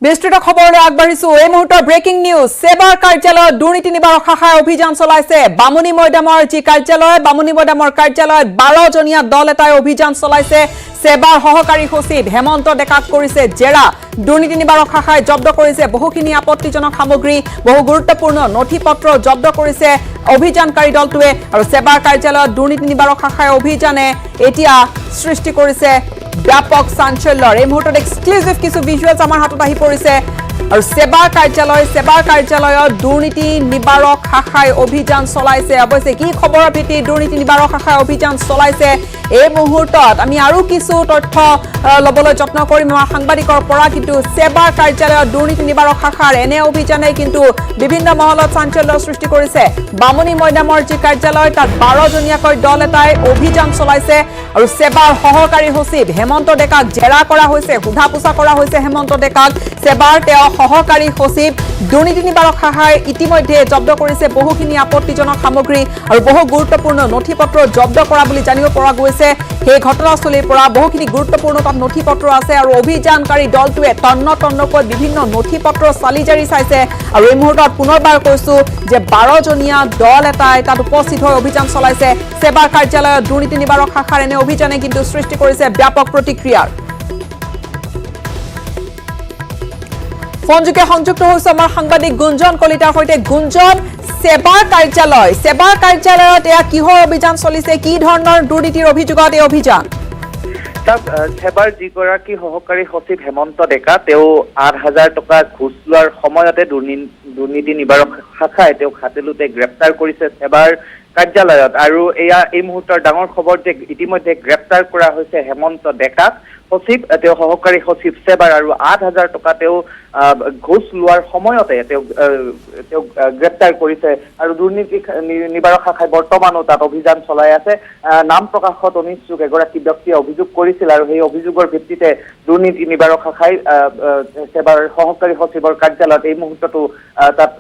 বিস্তৃত খবৰলৈ আগবাঢ়িছো এই মুহূৰ্তৰ ব্ৰেকিং নিউজ সেবাৰ কাৰ্যালয়ত দুৰ্নীতি নিবাৰক শাখাই অভিযান চলাইছে বামুনী মৈদামৰ যি কাৰ্যালয় বামুনী মৈদামৰ কাৰ্যালয়ত 12 জনীয়া দল এটাই অভিযান চলাইছে সেবাৰ সহকাৰী সচিব হেমন্ত ডেকাক কৰিছে জেৰা দুৰ্নীতি নিবাৰক শাখাই জব্দ কৰিছে বহুখিনি আপত্তিজনক সামগ্ৰী বহু গুৰুত্বপূৰ্ণ নথিপত্ৰ জব্দ কৰিছে অভিযানকাৰী দলটোৱে আৰু সেবাৰ কাৰ্যালয়ত দুৰ্নীতি নিবাৰক শাখাই অভিযানে এতিয়া সৃষ্টি কৰিছে ব্যাপক চাঞ্চল্যৰ এই মুহূৰ্তত এক্সক্লুসিভ কিছু ভিজুৱেলছ আমাৰ হাতত আহি পৰিছে আৰু সেবাৰ কাৰ্যালয়ত দুৰ্নীতি নিবাৰক শাখাই অভিযান চলাইছে অৱশ্যে কি খবৰৰ ভিত্তিত দুৰ্নীতি নিবাৰক শাখাই অভিযান চলাইছে এই মুহূৰ্তত আমি আৰু কিছু তথ্য লবলৈ যত্ন কৰিম আমাৰ সাংবাদিকৰ পৰা কিন্তু সেবাৰ কাৰ্যালয়ত দুৰ্নীতি নিবাৰক শাখাৰ এনে অভিযানে কিন্তু বিভিন্ন মহলত চাঞ্চল্যৰ সৃষ্টি কৰিছে বামুনী মৈদামৰ যি কাৰ্যালয় তাত 12 জনীয়াকৈ দল এটাই অভিযান চলাইছে আৰু সেবাৰ সহকাৰী সচিব হেমন্ত ডেকাক জেৰা কৰা হৈছে সোধা পোছা কৰা হৈছে হেমন্ত ডেকাক সেবাৰ তেওঁ সহকাৰী সচিব দুৰ্নীতি নিবাৰক শাখাই ইতিমধ্যে জব্দ কৰিছে বহুখিনি আপত্তিজনক সামগ্ৰী আৰু বহু গুৰুত্বপূৰ্ণ নথিপত্ৰ জব্দ কৰা বুলি জানিব পৰা গৈছে সেই ঘটনাস্থলীৰ পৰা বহুখিনি গুৰুত্বপূৰ্ণ তাত নথিপত্ৰ আছে আৰু অভিযানকাৰী দলটোৱে তন্নতন্নকৈ বিভিন্ন নথিপত্ৰ চালিজাৰি চাইছে আৰু এই মুহূৰ্তত পুনৰবাৰ কৈছো যে 12 জনীয়া দল এটাই তাত উপস্থিত হৈ অভিযান চলাইছে সেবাৰ কাৰ্যালয়ত দুৰ্নীতি নিবাৰক শাখাৰ এনে অভিযানে কিন্তু সৃষ্টি কৰিছে ব্যাপক প্ৰতিক্ৰিয়াৰ ফোনযোগে সংযুক্ত হৈছে আমাৰ সাংবাদিক গুঞ্জন কলিতাৰ সৈতে গুঞ্জন সেবাৰ কাৰ্যালয়ত এয়া কিহৰ অভিযান চলিছে কি ধৰণৰ দুৰ্নীতিৰ অভিযোগত এই অভিযান সেবাৰ যিগৰাকী সহকাৰী সচিব হেমন্ত ডেকা তেওঁ ৮,০০০ টকা ঘুষ লোৱাৰ সময়তে দুৰ্নীতি নিবাৰক শাখাই তেওঁক হাতেলোতে গ্ৰেপ্তাৰ কৰিছে সেবাৰ কাৰ্যালয়ত আৰু এয়া এই মুহূৰ্তৰ ডাঙৰ খবৰ যে ইতিমধ্যে গ্ৰেপ্তাৰ কৰা হৈছে হেমন্ত ডেকাক সচিব তেওঁ সহকাৰী সচিব সেবাৰ আৰু ৮,০০০ টকা তেওঁ ঘুষ লোৱাৰ সময়তে তেওঁক গ্ৰেপ্তাৰ কৰিছে আৰু দুৰ্নীতি নিবাৰক শাখাই বৰ্তমানো তাত অভিযান চলাই আছে নাম প্ৰকাশত অনিচ্ছুক এগৰাকী ব্যক্তিয়ে অভিযোগ কৰিছিল আৰু সেই অভিযোগৰ ভিত্তিতে দুৰ্নীতি নিবাৰক শাখাই সেবাৰ সহকাৰী সচিবৰ কাৰ্যালয়ত এই মুহূৰ্ততো তাত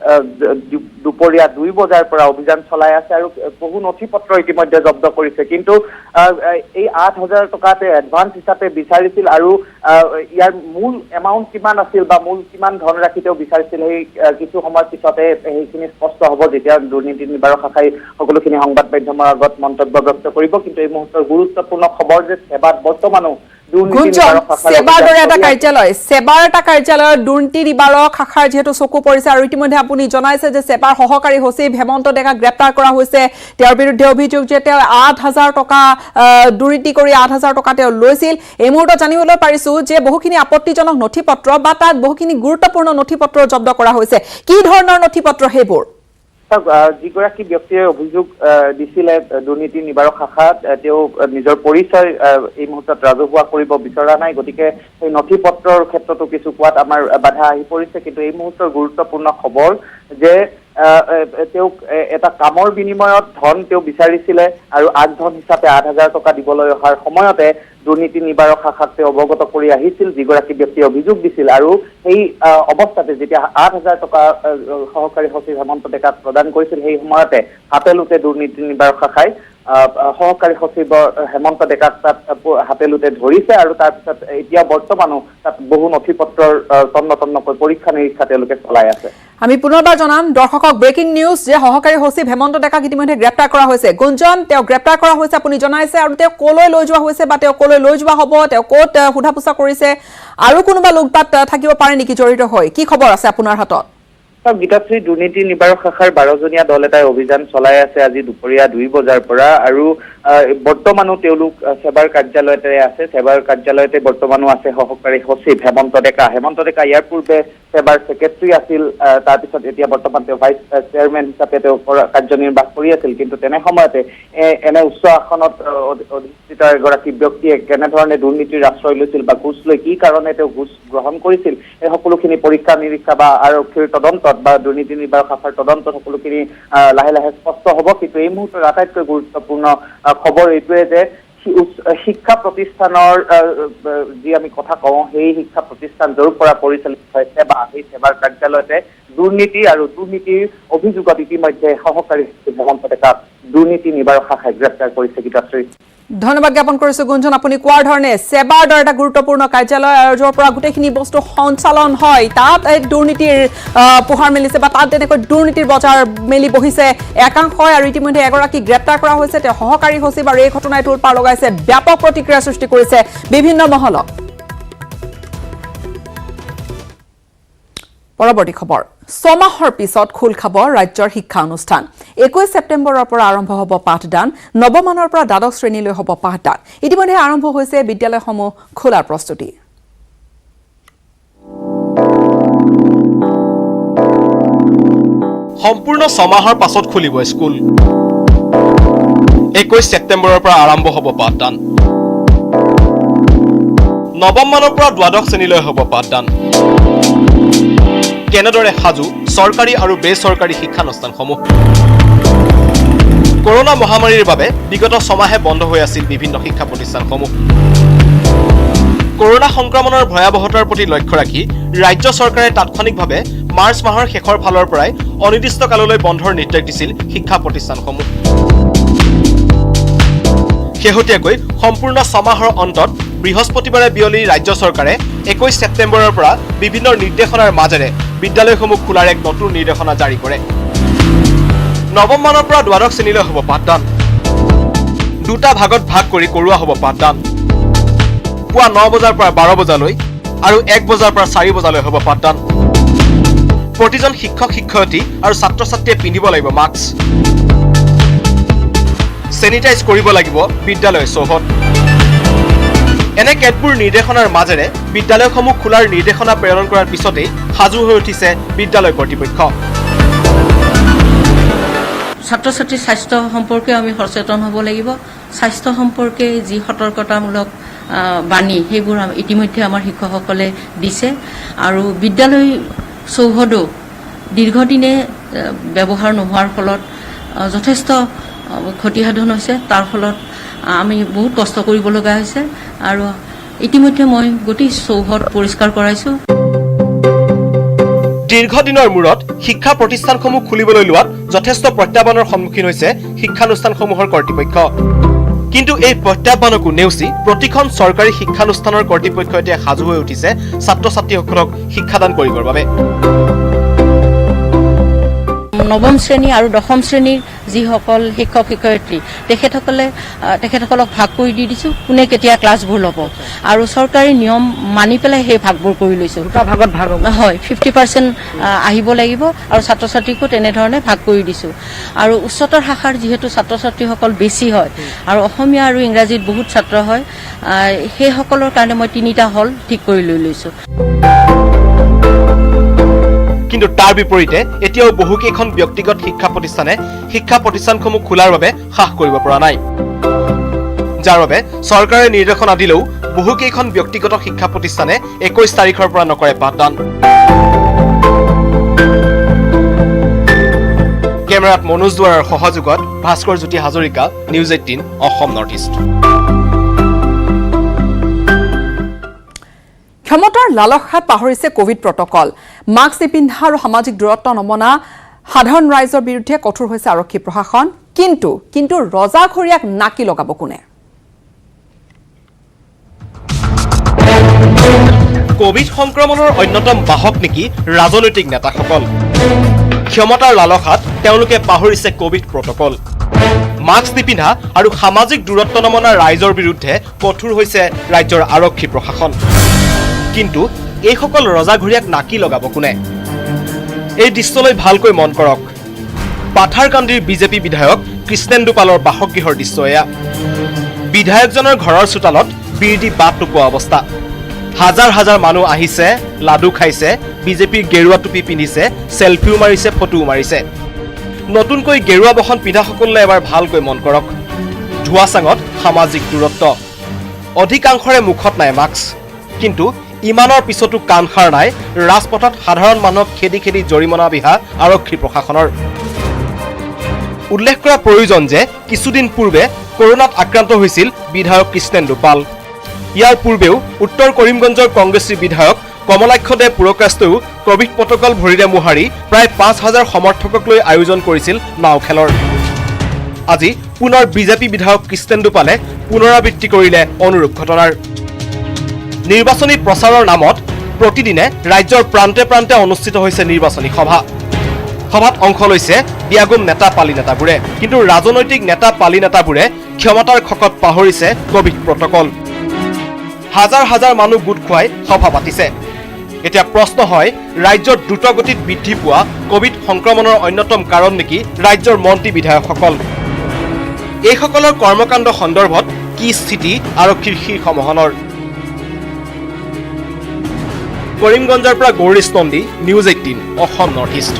দুপৰীয়া 2 বজাৰ পৰা অভিযান চলাই আছে আৰু বহু নথিপত্ৰ ইতিমধ্যে জব্দ কৰিছে কিন্তু এই ৮,০০০ টকাতে এডভান্স হিচাপে বিচাৰিছিল আৰু ইয়াৰ মূল এমাউণ্ট কিমান আছিল বা মূল কিমান ধনৰাশি তেওঁ বিচাৰিছিল সেই কিছু সময়ৰ পিছতে সেইখিনি স্পষ্ট হ'ব যেতিয়া দুৰ্নীতি নিবাৰক শাখাই সকলোখিনি সংবাদ মাধ্যমৰ আগত মন্তব্য ব্যক্ত কৰিব কিন্তু এই মুহূৰ্তৰ গুৰুত্বপূৰ্ণ খবৰ যে সেবাত বৰ্তমানো সেবাৰ এটা কাৰ্যালয়ত দুৰ্নীতি নিবাৰক শাখাৰ যেহেতু চকু পৰিছে আৰু ইতিমধ্যে আপুনি জনাইছে যে সেবাৰ সহকাৰী সচিব হেমন্ত ডেকাক গ্ৰেপ্তাৰ কৰা হৈছে তেওঁৰ বিৰুদ্ধে অভিযোগ যে তেওঁ ৮,০০০ টকা দুৰ্নীতি কৰি ৮,০০০ টকা তেওঁ লৈছিল এই মুহূৰ্তত জানিবলৈ পাৰিছো যে বহুখিনি আপত্তিজনক নথিপত্ৰ বা তাত বহুখিনি গুৰুত্বপূৰ্ণ নথিপত্ৰ জব্দ কৰা হৈছে কি ধৰণৰ নথিপত্ৰ সেইবোৰ যিগৰাকী ব্যক্তিয়ে অভিযোগ দিছিলে দুৰ্নীতি নিবাৰক শাখাত তেওঁ নিজৰ পৰিচয় এই মুহূৰ্তত ৰাজহুৱা কৰিব বিচৰা নাই গতিকে সেই নথিপত্ৰৰ ক্ষেত্ৰতো কিছু কোৱাত আমাৰ বাধা আহি পৰিছে কিন্তু এই মুহূৰ্তৰ গুৰুত্বপূৰ্ণ খবৰ যে তেওঁক এটা কামৰ বিনিময়ত ধন তেওঁ বিচাৰিছিলে আৰু আগধন হিচাপে ৮,০০০ টকা দিবলৈ অহাৰ সময়তে দুৰ্নীতি নিবাৰক শাখাক তেওঁ অৱগত কৰি আহিছিল যিগৰাকী ব্যক্তিয়ে অভিযোগ দিছিল আৰু সেই অৱস্থাতে যেতিয়া ৮,০০০ টকা সহকাৰী সচিব হেমন্ত ডেকাক প্ৰদান কৰিছিল সেই সময়তে হাতেলোতে দুৰ্নীতি নিবাৰক শাখাই সহকাৰী সচিব হেমন্ত ডেকাক তাত হাতেলোতে ধৰিছে আৰু তাৰপিছত এতিয়া বৰ্তমানো তাত বহু নথিপত্ৰৰ তন্নতন্নকৈ পৰীক্ষা নিৰীক্ষা তেওঁলোকে চলাই আছে আমি পুনৰবাৰ জনাম দৰ্শকক ব্ৰেকিং নিউজ যে সহকাৰী সচিব হেমন্ত ডেকাক ইতিমধ্যে গ্ৰেপ্তাৰ কৰা হৈছে গুঞ্জন তেওঁ গ্ৰেপ্তাৰ কৰা হৈছে আপুনি জনাইছে আৰু তেওঁ কলৈ লৈ যোৱা হৈছে বা তেওঁ কলৈ লৈ যোৱা হ'ব তেওঁ ক'ত সোধা পোছা কৰিছে আৰু কোনোবা লোক তাত থাকিব পাৰে নেকি জড়িত হৈ কি খবৰ আছে আপোনাৰ হাতত গীতাশ্ৰী দুৰ্নীতি নিবাৰক শাখাৰ 12 জনীয়া দল এটাই অভিযান চলাই আছে আজি দুপৰীয়া 2 বজাৰ পৰা আৰু বৰ্তমানো তেওঁলোক সেবাৰ কাৰ্যালয়তে আছে সেবাৰ কাৰ্যালয়তে বৰ্তমানো আছে সহকাৰী সচিব হেমন্ত ডেকা ইয়াৰ পূৰ্বে সেবাৰ সেক্ৰেটাৰী আছিল তাৰপিছত এতিয়া বৰ্তমান তেওঁ ভাইচ চেয়াৰমেন হিচাপে তেওঁ কাৰ্যনিৰ্বাহ কৰি আছিল কিন্তু তেনে সময়তে এনে উচ্চ আসনত অধিষ্ঠিত এগৰাকী ব্যক্তিয়ে কেনেধৰণে দুৰ্নীতিৰ আশ্ৰয় লৈছিল বা ঘুষ লৈ কি কাৰণে তেওঁ ঘুষ গ্ৰহণ কৰিছিল এই সকলোখিনি পৰীক্ষা নিৰীক্ষা বা আৰক্ষীৰ তদন্তত বা দুৰ্নীতি নিবাৰক শাখাৰ তদন্তত সকলোখিনি লাহে লাহে স্পষ্ট হ'ব কিন্তু এই মুহূৰ্তৰ আটাইতকৈ গুৰুত্বপূৰ্ণ খবৰ এইটোৱে যে শিক্ষা প্ৰতিষ্ঠানৰ যি আমি কথা কওঁ সেই শিক্ষা প্ৰতিষ্ঠান য'ৰ পৰা পৰিচালিত হয় সেবা সেই সেবাৰ কাৰ্যালয়তে দুৰ্নীতি আৰু দুৰ্নীতিৰ অভিযোগত ইতিমধ্যে সহকাৰী হেমন্ত ডেকাক দুৰ্নীতি নিবাৰক শাখাই গ্ৰেপ্তাৰ কৰিছে গীতাশ্ৰী ধন্যবাদ জ্ঞাপন কৰিছো গুঞ্জন আপুনি কোৱাৰ ধৰণে সেবাৰ দৰে এটা গুৰুত্বপূৰ্ণ কাৰ্যালয় আৰু যৰ পৰা গোটেইখিনি বস্তু সঞ্চালন হয় তাত দুৰ্নীতিৰ পোহাৰ মেলিছে বা তাত তেনেকৈ দুৰ্নীতিৰ বজাৰ মেলি বহিছে একাংশই আৰু ইতিমধ্যে এগৰাকী গ্ৰেপ্তাৰ কৰা হৈছে তেওঁ সহকাৰী সচিব আৰু এই ঘটনাই তোলপাৰ লগাইছে ব্যাপক প্ৰতিক্ৰিয়া সৃষ্টি কৰিছে বিভিন্ন মহলত পৰৱৰ্তী খবৰ ছমাহৰ পিছত খোল খাব ৰাজ্যৰ শিক্ষা অনুষ্ঠান 21 ছেপ্টেম্বৰৰ পৰা আৰম্ভ হ'ব পাঠদান নৱমানৰ পৰা দ্বাদশ শ্ৰেণীলৈ হ'ব পাঠদান ইতিমধ্যে আৰম্ভ হৈছে বিদ্যালয়সমূহ খোলাৰ প্ৰস্তুতি সম্পূৰ্ণ ছমাহৰ পাছত খুলিব স্কুল 21 ছেপ্টেম্বৰৰ পৰা আৰম্ভ হ'ব পাঠদান নৱমানৰ পৰা দ্বাদশ শ্ৰেণীলৈ হ'ব পাঠদান কেনেদৰে সাজু চৰকাৰী আৰু বেচৰকাৰী শিক্ষানুষ্ঠানসমূহ কৰোনা মহামাৰীৰ বাবে বিগত ছমাহে বন্ধ হৈ আছিল বিভিন্ন শিক্ষা প্ৰতিষ্ঠানসমূহ কৰোনা সংক্ৰমণৰ ভয়াৱহতাৰ প্ৰতি লক্ষ্য ৰাখি ৰাজ্য চৰকাৰে তাৎক্ষণিকভাৱে মাৰ্চ মাহৰ শেষৰ ফালৰ পৰাই অনিৰ্দিষ্ট কাললৈ বন্ধৰ নিৰ্দেশ দিছিল শিক্ষা প্ৰতিষ্ঠানসমূহ শেহতীয়াকৈ সম্পূৰ্ণ ছমাহৰ অন্তত বৃহস্পতিবাৰে বিয়লি ৰাজ্য চৰকাৰে 21 ছেপ্টেম্বৰৰ পৰা বিভিন্ন নিৰ্দেশনাৰ মাজেৰে বিদ্যালয়সমূহ খোলাৰ এক নতুন নিৰ্দেশনা জাৰি কৰে নৱমমানৰ পৰা দ্বাদশ শ্ৰেণীলৈ হ'ব পাঠদান দুটা ভাগত ভাগ কৰি কৰোৱা হ'ব পাঠদান পুৱা 9 বজাৰ পৰা 12 বজালৈ আৰু 1 বজাৰ পৰা 4 বজালৈ হ'ব পাঠদান প্ৰতিজন শিক্ষক শিক্ষয়িত্ৰী আৰু ছাত্ৰ ছাত্ৰীয়ে পিন্ধিব লাগিব মাস্ক সেনিটাইজ কৰিব লাগিব বিদ্যালয় চৌহদ এনে কেতবোৰ নিৰ্দেশনাৰ মাজেৰে বিদ্যালয়সমূহ খোলাৰ নিৰ্দেশনা প্ৰেৰণ কৰাৰ পিছতেই সাজু হৈ উঠিছে বিদ্যালয় কৰ্তৃপক্ষ ছাত্ৰ ছাত্ৰীৰ স্বাস্থ্য সম্পৰ্কে আমি সচেতন হ'ব লাগিব স্বাস্থ্য সম্পৰ্কে যি সতৰ্কতামূলক বাণী সেইবোৰ ইতিমধ্যে আমাৰ শিক্ষকসকলে দিছে আৰু বিদ্যালয় চৌহদো দীৰ্ঘদিনে ব্যৱহাৰ নোহোৱাৰ ফলত যথেষ্ট ক্ষতিসাধন হৈছে তাৰ ফলত আমি বহুত কষ্ট কৰিব লগা হৈছে আৰু ইতিমধ্যে মই গোটেই চৌহদ পৰিষ্কাৰ কৰাইছো দীৰ্ঘদিনৰ মূৰত শিক্ষা প্ৰতিষ্ঠানসমূহ খুলিবলৈ লোৱাত যথেষ্ট প্ৰত্যাহ্বানৰ সন্মুখীন হৈছে শিক্ষানুষ্ঠানসমূহৰ কৰ্তৃপক্ষ কিন্তু এই প্ৰত্যাহ্বানকো নেওচি প্ৰতিখন চৰকাৰী শিক্ষানুষ্ঠানৰ কৰ্তৃপক্ষই এতিয়া সাজু হৈ উঠিছে ছাত্ৰ ছাত্ৰীসকলক শিক্ষাদান কৰিবৰ বাবে নৱম শ্ৰেণী আৰু দশম শ্ৰেণীৰ যিসকল শিক্ষক শিক্ষয়িত্ৰী তেখেতসকলক ভাগ কৰি দি দিছো কোনে কেতিয়া ক্লাছবোৰ ল'ব আৰু চৰকাৰী নিয়ম মানি পেলাই সেই ভাগবোৰ কৰি লৈছো দুটা ভাগত ভাগ হয় 50% আহিব লাগিব আৰু ছাত্ৰ ছাত্ৰীকো তেনেধৰণে ভাগ কৰি দিছো আৰু উচ্চতৰ শাখাৰ যিহেতু ছাত্ৰ ছাত্ৰীসকল বেছি হয় আৰু অসমীয়া আৰু ইংৰাজীত বহুত ছাত্ৰ হয় সেইসকলৰ কাৰণে মই 3টা হল ঠিক কৰি লৈ লৈছো কিন্তু তাৰ বিপৰীতে এতিয়াও বহুকেইখন ব্যক্তিগত শিক্ষা প্ৰতিষ্ঠানসমূহ খোলাৰ বাবে সাহ কৰিব পৰা নাই যাৰ বাবে চৰকাৰে নিৰ্দেশনা দিলেও বহুকেইখন ব্যক্তিগত শিক্ষা প্ৰতিষ্ঠানে 21 তাৰিখৰ পৰা নকৰে পাঠদান কেমেৰাত মনোজ দুৱাৰৰ সহযোগত Bhaskar Jyoti Hazarika news 18 Assam north east ক্ষমতাৰ লালসাত পাহৰিছে কোভিড প্ৰটকল মাস্ক নিপিন্ধা আৰু সামাজিক দূৰত্ব নমনা সাধাৰণ ৰাইজৰ বিৰুদ্ধে কঠোৰ হৈছে আৰক্ষী প্ৰশাসন কিন্তু ৰজাঘৰীয়াক নাকি লগাব কোনে কোভিড সংক্ৰমণৰ অন্যতম বাহক নেকি ৰাজনৈতিক নেতাসকল ক্ষমতাৰ লালসাত তেওঁলোকে পাহৰিছে কোভিড প্ৰটকল মাস্ক নিপিন্ধা আৰু সামাজিক দূৰত্ব নমনা ৰাইজৰ বিৰুদ্ধে কঠোৰ হৈছে ৰাজ্যৰ আৰক্ষী প্ৰশাসন কিন্তু এইসকল ৰজাঘৰীয়াক নাকি লগাব কোনে এই দৃশ্যলৈ ভালকৈ মন কৰক পাথাৰকান্দিৰ বিজেপি বিধায়ক কৃষ্ণেন্দু পালৰ বাসগৃহৰ দৃশ্য এয়া বিধায়কজনৰ ঘৰৰ চোতালত বিৰদি বাট নোপোৱা অৱস্থা হাজাৰ হাজাৰ মানুহ আহিছে লাডু খাইছে বিজেপিৰ গেৰুৱা টুপি পিন্ধিছে সেলফিও মাৰিছে ফটোও মাৰিছে নতুনকৈ গেৰুৱা বহন পিন্ধাসকললৈ এবাৰ ভালকৈ মন কৰক ধুৱাচাঙত সামাজিক দূৰত্ব অধিকাংশৰে মুখত নাই মাস্ক কিন্তু ইমানৰ পিছতো কাণসাৰ নাই ৰাজপথত সাধাৰণ মানুহক খেদি খেদি জৰিমনা বিহা আৰক্ষী প্ৰশাসনৰ উল্লেখ কৰা প্ৰয়োজন যে কিছুদিন পূৰ্বে কৰোনাত আক্ৰান্ত হৈছিল বিধায়ক কৃষ্ণেন্দু পাল ইয়াৰ পূৰ্বেও উত্তৰ কৰিমগঞ্জৰ কংগ্ৰেছী বিধায়ক কমলাক্ষ দে পুৰকাষ্টইও কোভিড প্ৰটকল ভৰিৰে মোহাৰি প্ৰায় 5,000 সমৰ্থকক লৈ আয়োজন কৰিছিল নাও খেলৰ আজি পুনৰ বিজেপি বিধায়ক কৃষ্ণেন্দু পালে পুনৰাবৃত্তি কৰিলে অনুৰূপ ঘটনাৰ। নিৰ্বাচনী প্ৰচাৰৰ নামত প্ৰতিদিনে ৰাজ্যৰ প্ৰান্তে প্ৰান্তে অনুষ্ঠিত হৈছে নিৰ্বাচনী সভা। সভাত অংশ লৈছে বিয়াগুম নেতা পালি নেতাবোৰে, কিন্তু ৰাজনৈতিক নেতা পালি নেতাবোৰে ক্ষমতাৰ খকত পাহৰিছে কোভিড প্ৰটকল। হাজাৰ হাজাৰ মানুহ গোট খুৱাই সভা পাতিছে। এতিয়া প্ৰশ্ন হয়, ৰাজ্যত দ্ৰুতগতিত বৃদ্ধি পোৱা কোভিড সংক্ৰমণৰ অন্যতম কাৰণ নেকি ৰাজ্যৰ মন্ত্ৰী বিধায়কসকল? এইসকলৰ কৰ্মকাণ্ড সন্দৰ্ভত কি স্থিতি আৰক্ষীৰ শীৰ্ষ মহলৰ? কৰিমগঞ্জৰ পৰা Gourish Nandi, news 18 Assam north east.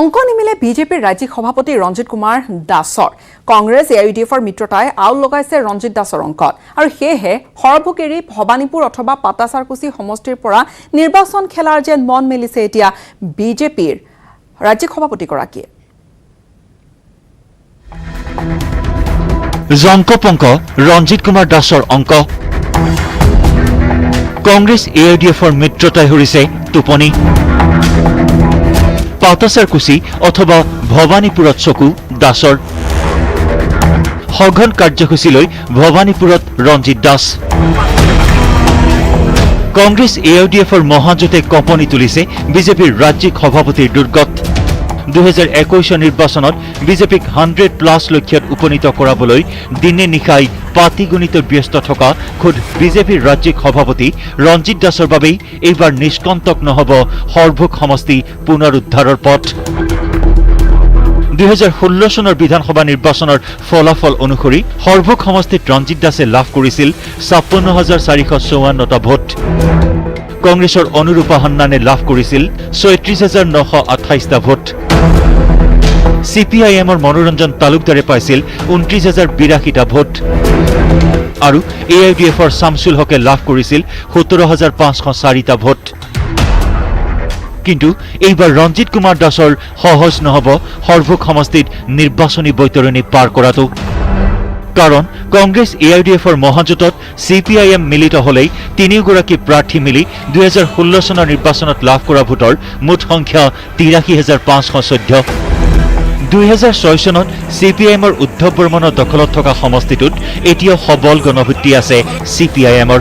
অংক নিমিলে বিজেপিৰ ৰাজ্যিক সভাপতি ৰঞ্জিত কুমাৰ দাসৰ। কংগ্ৰেছ AIUDFৰ মিত্ৰতাই আউল লগাইছে ৰঞ্জিত দাসৰ অংকত, আৰু সেয়েহে সৰভোগ এৰি ভৱানীপুৰ অথবা পাটাচাৰকুছি সমষ্টিৰ পৰা নিৰ্বাচন খেলাৰ যেন মন মেলিছে এতিয়া বিজেপিৰ ৰাজ্যিক সভাপতিগৰাকীয়ে। জংকপংক ৰঞ্জিত কুমাৰ দাসৰ অংক। কংগ্ৰেছ AIUDFৰ মিত্ৰতাই হৰিছে টোপনি। পাটাচাৰকুছি অথবা ভৱানীপুৰত চকু দাসৰ। সঘন কাৰ্যসূচীলৈ ভৱানীপুৰত ৰঞ্জিত দাস। কংগ্ৰেছ AIUDFৰ মহাজোঁটে কঁপনি তুলিছে বিজেপিৰ ৰাজ্যিক সভাপতিৰ দুৰ্গত। 2021 নিৰ্বাচনত বিজেপিক 100+ লক্ষ্যত উপনীত কৰাবলৈ দিনে নিশাই পাতিগণিতত ব্যস্ত থকা খুদ বিজেপিৰ ৰাজ্যিক সভাপতি ৰঞ্জিত দাসৰ বাবেই এইবাৰ নিষ্কণ্টক নহ'ব সৰভোগ সমষ্টি পুনৰুদ্ধাৰৰ পথ। 2016 চনৰ বিধানসভা নিৰ্বাচনৰ ফলাফল অনুসৰি সৰভোগ সমষ্টিত ৰঞ্জিত দাসে লাভ কৰিছিল 56,454টা ভোট। কংগ্ৰেছৰ অনুৰূপা হান্নানে লাভ কৰিছিল 36,928টা ভোট। CPIMৰ মনোৰঞ্জন তালুকদাৰে পাইছিল 29,082টা ভোট, আৰু AIUDFৰ শামছুল হকে লাভ কৰিছিল 17,504টা ভোট। কিন্তু এইবাৰ ৰঞ্জিত কুমাৰ দাসৰ সহজ নহ'ব সৰভোগ সমষ্টিত নিৰ্বাচনী বৈতৰণি পাৰ কৰাটো। কাৰণ কংগ্ৰেছ AIUDFৰ মহাজোঁটত CPIM মিলিত হলেই তিনিওগৰাকী প্ৰাৰ্থী মিলি 2016 চনৰ নিৰ্বাচনত লাভ কৰা ভোটৰ মুঠ সংখ্যা 83,514। 2006 চনত CPIMৰ উদ্ধৱ বৰ্মনৰ দখলত থকা সমষ্টিটোত এতিয়াও সবল গণভিত্তি আছে CPIMৰ।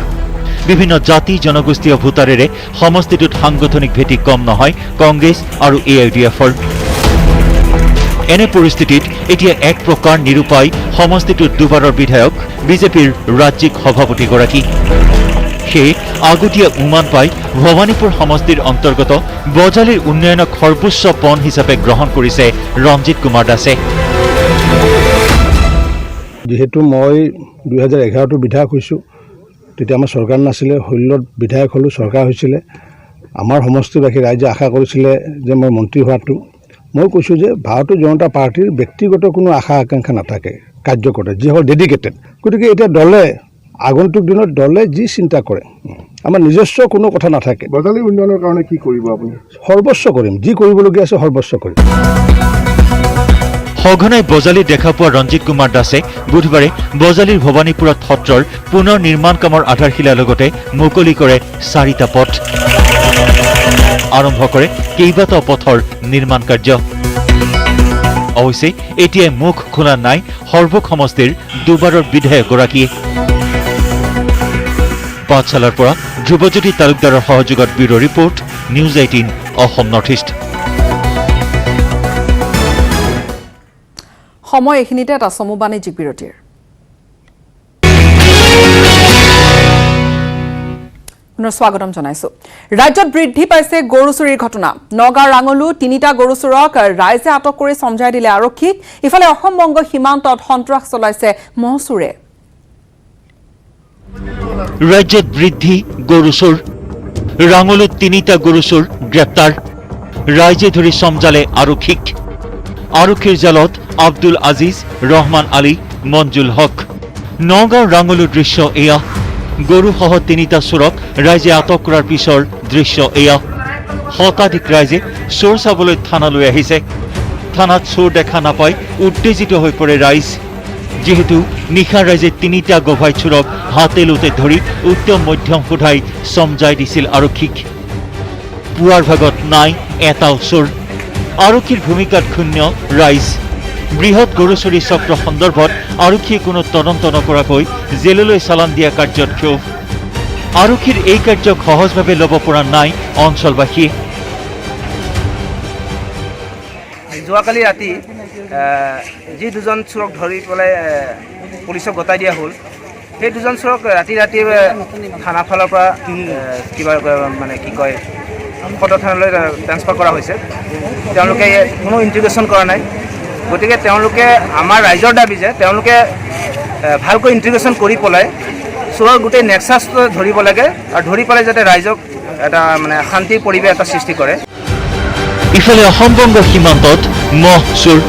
বিভিন্ন জাতি জনগোষ্ঠীয় ভোটাৰেৰে সমষ্টিটোত সাংগঠনিক ভেটি কম নহয় কংগ্ৰেছ আৰু AIUDFৰ। এনে পৰিস্থিতিত এতিয়া এক প্ৰকাৰ নিৰূপায় সমষ্টিটোৰ দুবাৰৰ বিধায়ক বিজেপিৰ ৰাজ্যিক সভাপতিগৰাকী। সেয়ে আগতীয়া উমান পাই ভৱানীপুৰ সমষ্টিৰ অন্তৰ্গত বজালীৰ উন্নয়নক সৰ্বোচ্চ পণ হিচাপে গ্ৰহণ কৰিছে ৰঞ্জিত কুমাৰ দাসে। যিহেতু মই 2011 বিধায়ক হৈছোঁ, তেতিয়া আমাৰ চৰকাৰ নাছিলে, 16 বিধায়ক হ'লোঁ, চৰকাৰ হৈছিলে। আমাৰ সমষ্টিবাসী ৰাইজে আশা কৰিছিলে যে মই মন্ত্ৰী হোৱাটো। মই কৈছোঁ যে ভাৰতীয় জনতা পাৰ্টীৰ ব্যক্তিগত কোনো আশা আকাংক্ষা নাথাকে, কাৰ্যকৰ্তা যিসকল ডেডিকেটেড। গতিকে এতিয়া দলে আগন্তুক দিনত দলে যি চিন্তা কৰে, আমাৰ নিজস্ব কোনো কথা নাথাকে। বজালী উন্নয়নৰ কাৰণে কি কৰিব আপুনি? সৰ্বস্ব কৰিম, যি কৰিবলগীয়া আছে সৰ্বস্ব কৰিম। সঘনাই বজালীত দেখা পোৱা ৰঞ্জিত কুমাৰ দাসে বুধবাৰে বজালীৰ ভৱানীপুৰত সত্ৰৰ পুনৰ নিৰ্মাণ কামৰ আধাৰশিলাৰ লগতে মুকলি কৰে 4টা পথ। আৰম্ভ কৰে কেইবাটাও পথৰ নিৰ্মাণ কাৰ্য। অৱশ্যে এতিয়াই মুখ খোলা নাই সৰভোগ সমষ্টিৰ দুবাৰৰ বিধায়কগৰাকীয়ে। পাঠশালাৰ পৰা ধ্ৰুৱজ্যোতি তালুকদাৰৰ সহযোগত bureau' report, news 18 Assam north east. সময় এইখিনিতে এটা চমু বাণিজ্যিক বিৰতিৰ। স্বাগতম জনাইছো। ৰাজ্যত বৃদ্ধি পাইছে গৰু চুৰিৰ ঘটনা। নগাঁও ৰাঙলু 3টা গৰু চোৰক ৰাইজে আটক কৰি সমঝাই দিলে আৰক্ষীক। ইফালে অসম বংগ সীমান্তত সন্ত্ৰাস চলাইছে মহ চোৰে। ৰাজ্যত বৃদ্ধি গৰু চোৰ। ৰাঙলুত 3টা গৰু চোৰ গ্ৰেপ্তাৰ। ৰাইজে ধৰি সমঝালে আৰক্ষীক। আৰক্ষীৰ জালত আব্দুল আজিজ, ৰহমান আলী, মঞ্জুল হক। নগাঁও ৰাঙলুৰ দৃশ্য এয়া। গৰুসহ 3টা চোৰক ৰাইজে আটক কৰাৰ পিছৰ দৃশ্য এয়া। শতাধিক ৰাইজে চোৰ চাবলৈ থানালৈ আহিছে। থানাত চোৰ দেখা নাপাই উত্তেজিত হৈ পৰে ৰাইজ। যিহেতু নিশা ৰাইজে 3টা গভাই চোৰক হাতে লোতে ধৰি উত্তম মধ্যম সোধাই সমঝাই দিছিল আৰক্ষীক। পুৱাৰ ভাগত নাই এটাও চোৰ। আৰক্ষীৰ ভূমিকাত শূন্য ৰাইজ বৃহৎ গৰু চুৰি চক্ৰ সন্দৰ্ভত আৰক্ষীয়ে কোনো তদন্ত নকৰাকৈ জেললৈ চালান দিয়া কাৰ্যত ক্ষোভ আৰক্ষীৰ এই কাৰ্যক সহজভাৱে ল'ব পৰা নাই অঞ্চলবাসী যোৱাকালি ৰাতি যি দুজন চোৰক ধৰি পেলাই পুলিচক গতাই দিয়া হ'ল সেই দুজন চোৰক ৰাতি থানাৰ ফালৰ পৰা কিবা মানে কি কয় সদৰ থানালৈ ট্ৰেন্সফাৰ কৰা হৈছে তেওঁলোকে কোনো ইণ্টিগ্ৰেশ্যন কৰা নাই গতিকে তেওঁলোকে আমাৰ ৰাইজৰ দাবী যে তেওঁলোকে ভালকৈ ইণ্টিগ্ৰেশ্যন কৰি পেলাই চোৰৰ গোটেই নেক্সাছটো ধৰিব লাগে আৰু ধৰি পেলাই যাতে ৰাইজক এটা মানে শান্তিৰ পৰিৱেশ এটা সৃষ্টি কৰে ইফালে অসমবংগ সীমান্তত মহ চুৰ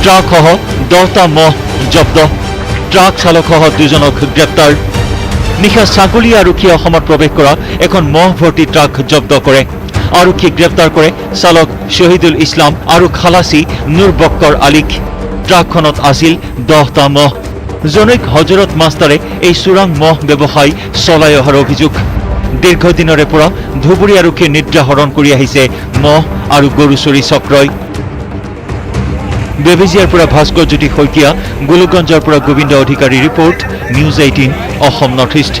ট্ৰাকসহ 10টা মহ জব্দ ট্ৰাক চালকসহ 2জনক গ্ৰেপ্তাৰ নিশা ছাগলী আৰক্ষীয়ে অসমত প্ৰৱেশ কৰা এখন মহ ভৰ্তি ট্ৰাক জব্দ কৰে আৰক্ষীয়ে গ্ৰেপ্তাৰ কৰে চালক শহীদুল ইছলাম আৰু খালাচী নুৰ বক্কৰ আলীক ট্ৰাকখনত আছিল 10টা মহ জনৈক হজৰত মাষ্টাৰে এই চোৰাং মহ ব্যৱসায় চলাই অহাৰ অভিযোগ দীৰ্ঘদিনৰে পৰা ধুবুৰী আৰক্ষীয়ে নিদ্ৰা হৰণ কৰি আহিছে মহ আৰু গৰু চুৰি চক্ৰই বেবেজিয়াৰ পৰা ভাস্কৰ জ্যোতি শইকীয়া গোলকগঞ্জৰ পৰা Gobinda Adhikari report news 18 Assam north east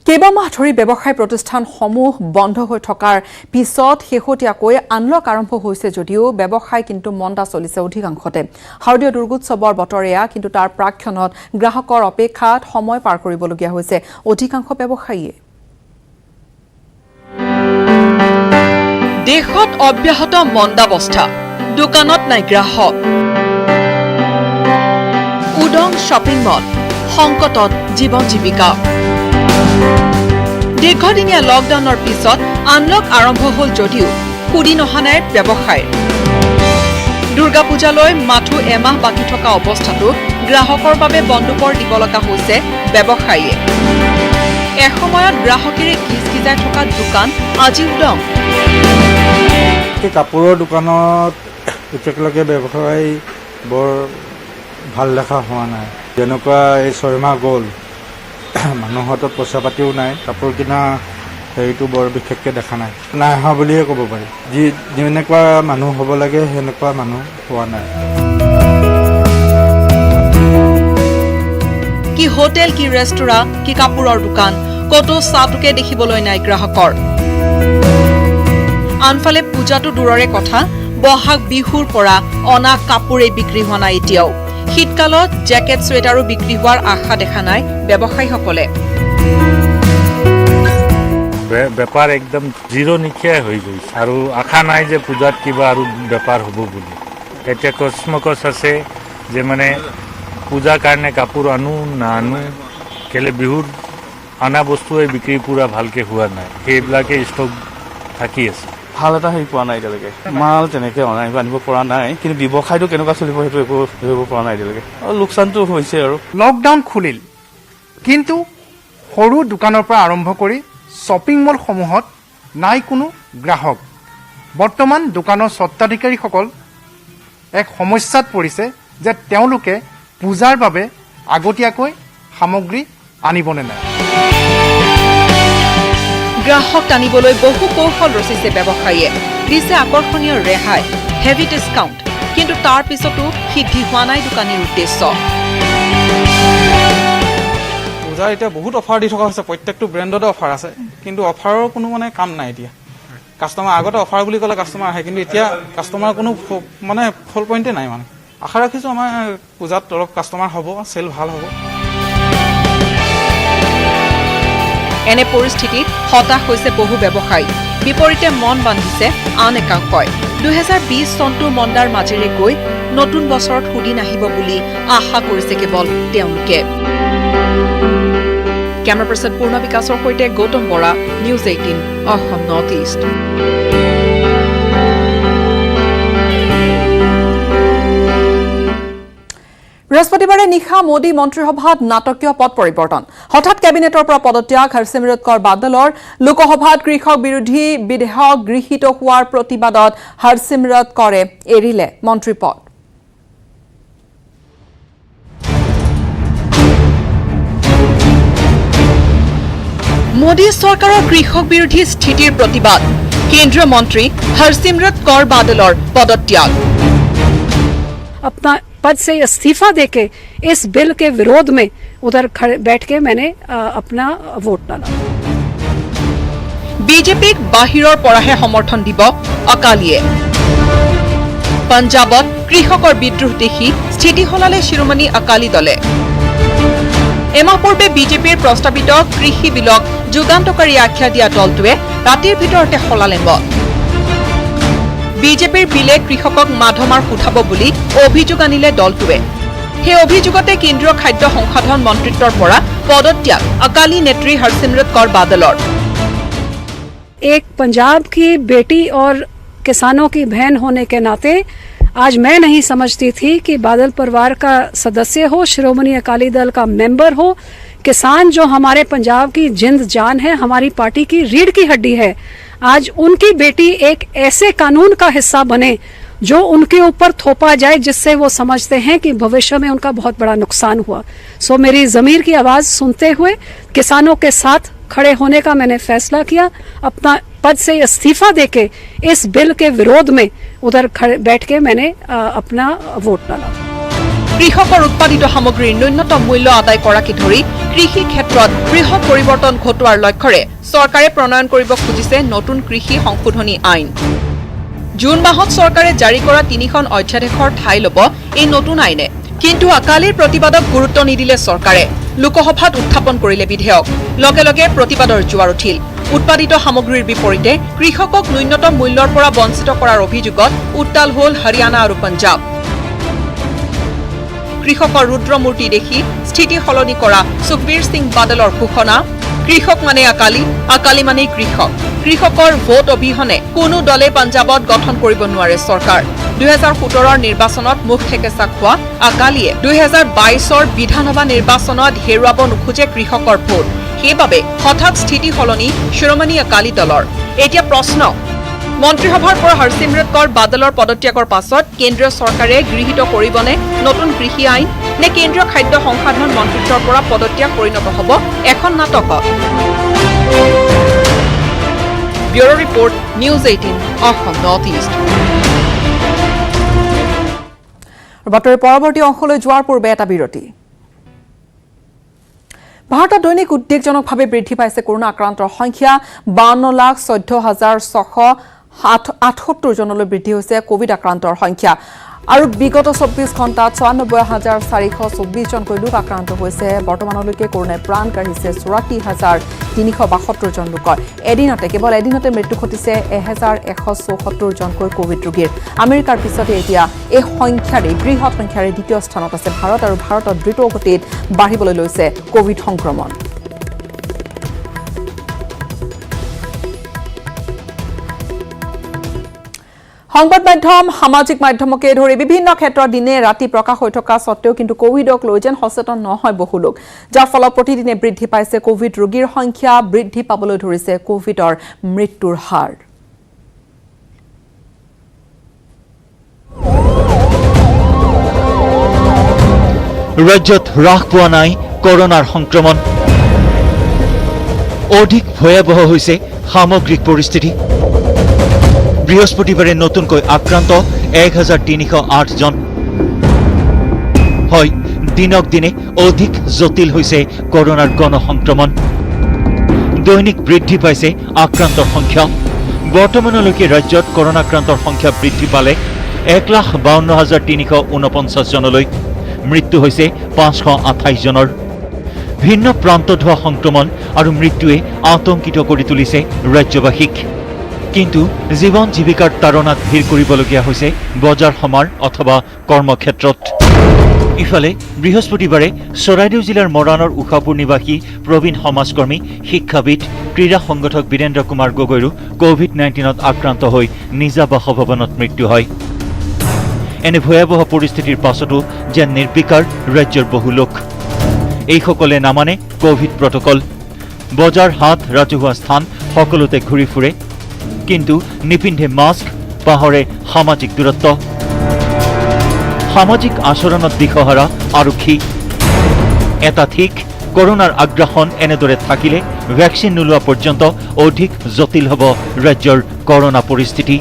কেইবামাহ ধৰি ব্যৱসায় প্ৰতিষ্ঠানসমূহ বন্ধ হৈ থকাৰ পিছত শেহতীয়াকৈ আনলক আৰম্ভ হৈছে যদিও ব্যৱসায় কিন্তু মন্দা চলিছে অধিকাংশতে শাৰদীয় দুৰ্গোৎসৱৰ বতৰ এয়া কিন্তু তাৰ প্ৰাক্ষণত গ্ৰাহকৰ অপেক্ষাত সময় পাৰ কৰিবলগীয়া হৈছে অধিকাংশ ব্যৱসায়ীয়ে দেশত অব্যাহত মন্দাৱস্থা দোকানত নাই গ্ৰাহক উদং শ্বপিং মল সংকটত জীৱন জীৱিকা দীৰ্ঘদিনীয়া লকডাউনৰ পিছত আনলক আৰম্ভ হ'ল যদিও সুদিন অহা নাই ব্যৱসায় দুৰ্গা পূজালৈ মাথো এমাহ বাকী থকা অৱস্থাতো গ্ৰাহকৰ বাবে বন্দুকৰ দিব লগা হৈছে ব্যৱসায়ীয়ে এসময়ত গ্ৰাহকেৰে কিজকিজাই থকা দোকান আজি উদং কাপোৰৰ দোকানত এতিয়ালৈকে ব্যৱসায় বৰ ভাল দেখা হোৱা নাই যেনেকুৱা এই 6 মাহ গ'ল মানুহৰ হাতত পইচা পাতিও নাই কাপোৰ কিনা হেৰিটো বৰ বিশেষকৈ দেখা নাই নাই অহা বুলিয়ে ক'ব পাৰি যেনেকুৱা মানুহ হ'ব লাগে সেনেকুৱা মানুহ হোৱা নাই কি হোটেল কি ৰেষ্টুৰাঁ কি কাপোৰৰ দোকান কতো চাটোকে দেখিবলৈ নাই গ্ৰাহকৰ আনফালে পূজাটো দূৰৰে কথা বহাগ বিহুৰ পৰা অনা কাপোৰে বিক্ৰী হোৱা নাই এতিয়াও শীতকালত জেকেট চুৱেটাৰো বিক্ৰী হোৱাৰ আশা দেখা নাই ব্যৱসায়ীসকলে বেপাৰ একদম জিৰো নিখিয়াই হৈ গৈছে আৰু আশা নাই যে পূজাত কিবা আৰু বেপাৰ হ'ব বুলি এতিয়া কচমকচ আছে যে মানে পূজাৰ কাৰণে কাপোৰ আনো না আনো কেলে বিহুৰ আনা বস্তুৱে বিক্ৰী পুৰা ভালকৈ হোৱা নাই সেইবিলাকে ষ্টক থাকি আছে ভাল এটা হেৰি পোৱা নাই এতিয়ালৈকে মাল তেনেকৈ আনিব পৰা নাই কিন্তু ব্যৱসায়টো কেনেকুৱা চলিব সেইটো একো ধৰিব পৰা নাই এতিয়ালৈকে আৰু লোকচানটো হৈছে আৰু লকডাউন খুলিল কিন্তু সৰু দোকানৰ পৰা আৰম্ভ কৰি শ্বপিং মলসমূহত নাই কোনো গ্ৰাহক বৰ্তমান দোকানৰ স্বত্বাধিকাৰীসকল এক সমস্যাত পৰিছে যে তেওঁলোকে পূজাৰ বাবে আগতীয়াকৈ সামগ্ৰী আনিবনে নাই গ্ৰাহক টানিবলৈ বহু কৌশল ৰচিছে ব্যৱসায়ীয়ে দিছে আকৰ্ষণীয় ৰেহাই হেভি ডিছকাউণ্ট কিন্তু তাৰ পিছতো সিদ্ধি হোৱা নাই দোকানীৰ উদ্দেশ্য পূজাৰ এতিয়া বহুত অফাৰ দি থকা হৈছে প্ৰত্যেকটো ব্ৰেণ্ডতে অফাৰ আছে কিন্তু অফাৰৰ কোনো মানে কাম নাই এতিয়া কাষ্টমাৰ আগতে অফাৰ বুলি ক'লে কাষ্টমাৰ আহে কিন্তু এতিয়া কাষ্টমাৰ কোনো মানে ফুল পইণ্টে নাই মানে আশা ৰাখিছোঁ আমাৰ পূজাত অলপ কাষ্টমাৰ হ'ব চেল ভাল হ'ব এনে পৰিস্থিতিত হতাশ হৈছে বহু ব্যৱসায়ী বিপৰীতে মন বান্ধিছে আন একাংশই 2020 চনটো মন্দাৰ মাজেৰে গৈ নতুন বছৰত সুদিন আহিব বুলি আশা কৰিছে কেৱল তেওঁলোকে কেমেৰা পাৰ্চন পূৰ্ণ বিকাশৰ সৈতে Gautam Bora news 18 Assam north east বৃহস্পতিবাৰে নিশা মোদী মন্ত্ৰীসভাত নাটকীয় পদ পৰিৱৰ্তন হঠাৎ কেবিনেটৰ পৰা পদত্যাগ হৰচিমৰত কৌৰ বাদলৰ লোকসভাত কৃষক বিৰোধী বিধেয়ক গৃহীত হোৱাৰ প্ৰতিবাদত হৰচিমৰত কৌৰে এৰিলে মন্ত্ৰী পদ মোদী চৰকাৰৰ কৃষক বিৰোধী স্থিতিৰ প্ৰতিবাদ কেন্দ্ৰীয় মন্ত্ৰী হৰচিমৰৎ কৌৰ বাদলৰ পদত্যাগ अपना पद से इस्तीफा देके इस बिल के विरोध में उधर बैठ के मैंने अपना वोट डाला। বিজেপিক বাহিৰৰ পৰাহে সমৰ্থন দিব অকালিয়ে পঞ্জাবত কৃষকৰ বিদ্ৰোহ দেখি স্থিতি সলালে শিৰোমণি অকালি দলে এমাহ পূৰ্বে বিজেপিৰ প্ৰস্তাৱিত কৃষি বিলক যুগান্তকাৰী আখ্যা দিয়া দলটোৱে ৰাতিৰ ভিতৰতে সলালে মত বিজেপিৰ বিলে কৃষকক মাধমাৰ উঠাব বুলি অভিযোগ আনিলে দলটোৱে সেই অভিযোগতে কেন্দ্ৰীয় খাদ্য সংশোধন মন্ত্ৰিত্বৰ পৰা পদত্যাগ অকালি নেত্ৰী হৰচিমৰৎ কৌৰ বাদলৰ एक पंजाब की बेटी और किसानों की बहन होने के नाते आज मैं नहीं समझती थी कि बादल परिवार का सदस्य हो, शिरोमणि अकाली दल का मेंबर हो, किसान जो हमारे पंजाब की जिंद जान है, हमारी पार्टी की रीढ़ की हड्डी है, आज उनकी बेटी एक ऐसे कानून का हिस्सा बने जो उनके ऊपर थोपा जाए जिससे वो समझते हैं कि भविष्य में उनका बहुत बड़ा नुकसान हुआ। सो मेरी जमीर की आवाज सुनते हुए किसानों के साथ खड़े होने का मैंने फैसला किया। अपना पद से इस्तीफा देके इस बिल के विरोध में उधर बैठ के मैंने अपना वोट डाला। কৃষকৰ উৎপাদিত সামগ্ৰীৰ ন্যূনতম মূল্য আদায় কৰাকে ধৰি কৃষি ক্ষেত্ৰত বৃহৎ পৰিৱৰ্তন ঘটোৱাৰ লক্ষ্যৰে চৰকাৰে প্ৰণয়ন কৰিব খুজিছে নতুন কৃষি সংশোধনী আইন জুন মাহত চৰকাৰে জাৰি কৰা 3খন অধ্যাদেশৰ ঠাই ল'ব এই নতুন আইনে কিন্তু অকালিৰ প্ৰতিবাদক গুৰুত্ব নিদিলে চৰকাৰে লোকসভাত উত্থাপন কৰিলে বিধেয়ক লগে লগে প্ৰতিবাদৰ জোৱাৰ উঠিল উৎপাদিত সামগ্ৰীৰ বিপৰীতে কৃষকক ন্যূনতম মূল্যৰ পৰা বঞ্চিত কৰাৰ অভিযোগত উত্তাল হ'ল হাৰিয়ানা আৰু পঞ্জাব কৃষকৰ ৰুদ্ৰমূৰ্তি দেখি স্থিতি সলনি কৰা সুখবীৰ সিং বাদলৰ ঘোষণা কৃষক মানে অকালি অকালি মানে কৃষক কৃষকৰ ভোট অবিহনে কোনো দলে পঞ্জাবত গঠন কৰিব নোৱাৰে চৰকাৰ 2017ৰ নিৰ্বাচনত মুখ ঠেকেচা খোৱা অকালিয়ে 2022ৰ বিধানসভা নিৰ্বাচনত হেৰুৱাব নোখোজে কৃষকৰ ভোট সেইবাবে হঠাৎ স্থিতি সলনি শিৰোমণি অকালি দলৰ এতিয়া প্ৰশ্ন মন্ত্ৰীসভাৰ পৰা হৰচিমৰৎ কৌৰ বাদলৰ পদত্যাগৰ পাছত কেন্দ্ৰীয় চৰকাৰে গৃহীত কৰিবনে নতুন কৃষি আইন নে কেন্দ্ৰীয় খাদ্য সংশোধন মন্ত্ৰিত্বৰ পৰা পদত্যাগ পৰিণত হ'ব এখন নাটকত bureau report news 18 Assam north east বাতৰিৰ পৰৱৰ্তী অংশলৈ যোৱাৰ পূৰ্বে এটা বিৰতি ভাৰতত দৈনিক উদ্বেগজনকভাৱে বৃদ্ধি পাইছে কৰোনা আক্ৰান্তৰ সংখ্যা 52,14,678 জনলৈ বৃদ্ধি হৈছে কোভিড আক্ৰান্তৰ সংখ্যা আৰু বিগত 24 ঘণ্টাত 96,424 জনকৈ লোক আক্ৰান্ত হৈছে বৰ্তমানলৈকে কৰোনাই প্ৰাণ কাঢ়িছে 84,372 জন লোকৰ এদিনতে কেৱল এদিনতে মৃত্যু ঘটিছে 1,174 জনকৈ কোভিড ৰোগীৰ আমেৰিকাৰ পিছতে এতিয়া এই সংখ্যাৰে বৃহৎ সংখ্যাৰে দ্বিতীয় স্থানত আছে ভাৰত আৰু ভাৰতত দ্ৰুত গতিত বাঢ়িবলৈ লৈছে কোভিড সংক্ৰমণ সংবাদ মাধ্যম সামাজিক মাধ্যমকে ধৰি বিভিন্ন ক্ষেত্ৰত দিনে ৰাতি প্ৰকাশ হৈ থকা সত্ত্বেও কিন্তু কোভিডক লৈ যেন সচেতন নহয় বহু লোক যাৰ ফলত প্ৰতিদিনে বৃদ্ধি পাইছে কোভিড ৰোগীৰ সংখ্যা বৃদ্ধি পাবলৈ ধৰিছে কোভিডৰ মৃত্যুৰ হাৰ ৰাজ্যত হ্ৰাস পোৱা নাই কৰোনাৰ সংক্ৰমণ অধিক ভয়াবহ হৈছে সামগ্ৰিক পৰিস্থিতি বৃহস্পতিবাৰে নতুনকৈ আক্ৰান্ত 1,308 জন হয় দিনক দিনে অধিক জটিল হৈছে কৰোনাৰ গণসংক্ৰমণ দৈনিক বৃদ্ধি পাইছে আক্ৰান্তৰ সংখ্যা বৰ্তমানলৈকে ৰাজ্যত কৰোনাক্ৰান্তৰ সংখ্যা বৃদ্ধি পালে 1,52,349 জনলৈ মৃত্যু হৈছে 528 জনৰ ভিন্ন প্ৰান্তত হোৱা সংক্ৰমণ আৰু মৃত্যুৱে আতংকিত কৰি তুলিছে ৰাজ্যবাসীক কিন্তু জীৱন জীৱিকাৰ তাৰণাত ভিৰ কৰিবলগীয়া হৈছে বজাৰ সমাৰ অথবা কৰ্মক্ষেত্ৰত ইফালে বৃহস্পতিবাৰে চৰাইদেউ জিলাৰ মৰাণৰ উষাপুৰ নিবাসী প্ৰবীণ সমাজকৰ্মী শিক্ষাবিদ ক্ৰীড়া সংগঠক বীৰেন্দ্ৰ কুমাৰ গগৈৰো কোভিড-19ত আক্ৰান্ত হৈ নিজা বাসভৱনত মৃত্যু হয় এনে ভয়াবহ পৰিস্থিতিৰ পাছতো যেন নিৰ্বিকাৰ ৰাজ্যৰ বহু লোক এইসকলে নামানে কোভিড প্ৰটকল বজাৰ হাট ৰাজহুৱা স্থান সকলোতে ঘূৰি ফুৰে কিন্তু নিপিন্ধে মাস্ক পাহৰে সামাজিক দূৰত্ব সামাজিক আচৰণত দিশহাৰা আৰক্ষী এটা ঠিক কৰোনাৰ আগ্ৰাসন এনেদৰে থাকিলে ভেকচিন নোলোৱা পৰ্যন্ত অধিক জটিল হ'ব ৰাজ্যৰ কৰোনা পৰিস্থিতি।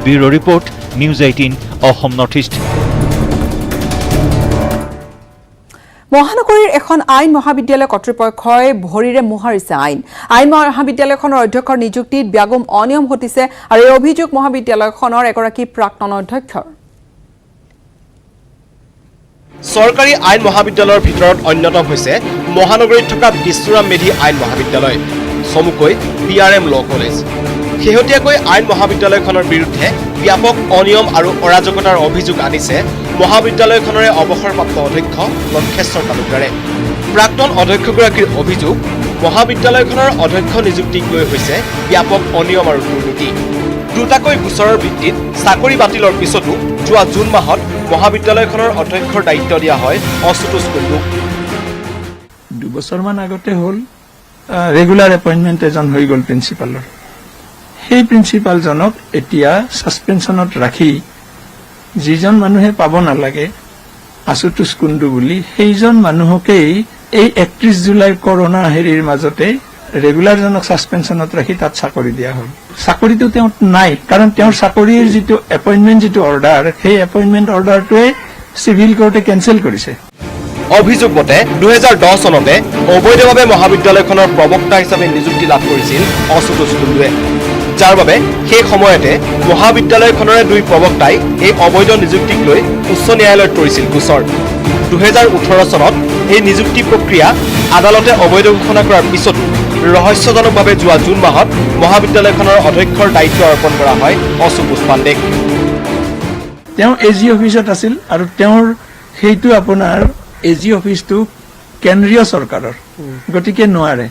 Bureau report, news 18 Assam north east. মহানগৰীৰ এখন আইন মহাবিদ্যালয় কৰ্তৃপক্ষই ভৰিৰে মোহাৰিছে আইন মহাবিদ্যালয়খনৰ অধ্যক্ষৰ নিযুক্তিত ব্যাপক অনিয়ম ঘটিছে আৰু এই অভিযোগ মহাবিদ্যালয়খনৰ এগৰাকী প্ৰাক্তন অধ্যক্ষৰ। চৰকাৰী আইন মহাবিদ্যালয়ৰ ভিতৰত অন্যতম হৈছে মহানগৰীত থকা বিশ্বৰাম মেধি আইন মহাবিদ্যালয়, চমুকৈ PRM ল কলেজ। শেহতীয়াকৈ আইন মহাবিদ্যালয়খনৰ বিৰুদ্ধে ব্যাপক অনিয়ম আৰু অৰাজকতাৰ অভিযোগ আনিছে মহাবিদ্যালয়খনৰে অৱসৰপ্ৰাপ্ত অধ্যক্ষ লক্ষেশ্বৰ তালুকদাৰে। প্ৰাক্তন অধ্যক্ষগৰাকীৰ অভিযোগ, মহাবিদ্যালয়খনৰ অধ্যক্ষ নিযুক্তিক লৈ হৈছে ব্যাপক অনিয়ম আৰু দুৰ্নীতি। দুটাকৈ গোচৰৰ ভিত্তিত চাকৰি বাতিলৰ পিছতো যোৱা জুন মাহত মহাবিদ্যালয়খনৰ অধ্যক্ষৰ দায়িত্ব দিয়া হয় অশুতোষ কুণ্ডুক। 2 বছৰমান আগতে হ'ল ৰেগুলাৰ এপইণ্টমেণ্ট এজন হৈ গ'ল প্ৰিন্সিপালৰ। সেই প্ৰিন্সিপালজনক এতিয়া ছাছপেনশ্যনত ৰাখি যিজন মানুহে পাব নালাগে আশুতোষ কুণ্ডু বুলি, সেইজন মানুহকেই এই 31 জুলাইৰ কৰোনা হেৰিৰ মাজতে ৰেগুলাৰজনক ছাছপেনশ্যনত ৰাখি তাত চাকৰি দিয়া হ'ল। চাকৰিটো তেওঁ নাই, কাৰণ তেওঁৰ চাকৰিৰ যিটো এপইণ্টমেণ্ট যিটো অৰ্ডাৰ, সেই এপইণ্টমেণ্ট অৰ্ডাৰটোৱে চিভিল কোৰ্টে কেঞ্চেল কৰিছে। অভিযোগ মতে 2010 চনতে অবৈধভাৱে মহাবিদ্যালয়খনৰ প্ৰবক্তা হিচাপে নিযুক্তি লাভ কৰিছিল অশুতোষ কুণ্ডুৱে, যাৰ বাবে সেই সময়তে মহাবিদ্যালয়খনৰে 2 প্ৰবক্তাই এই অবৈধ নিযুক্তিক লৈ উচ্চ ন্যায়ালয়ত কৰিছিল গোচৰ। 2018 চনত এই নিযুক্তি প্ৰক্ৰিয়া আদালতে অবৈধ ঘোষণা কৰাৰ পিছতো ৰহস্যজনকভাৱে যোৱা জুন মাহত মহাবিদ্যালয়খনৰ অধ্যক্ষৰ দায়িত্ব অৰ্পণ কৰা হয় অশুতোষ পাণ্ডেক। তেওঁ AG অফিচত আছিল আৰু তেওঁৰ সেইটো আপোনাৰ AG অফিচটো কেন্দ্ৰীয় চৰকাৰৰ, গতিকে নোৱাৰে।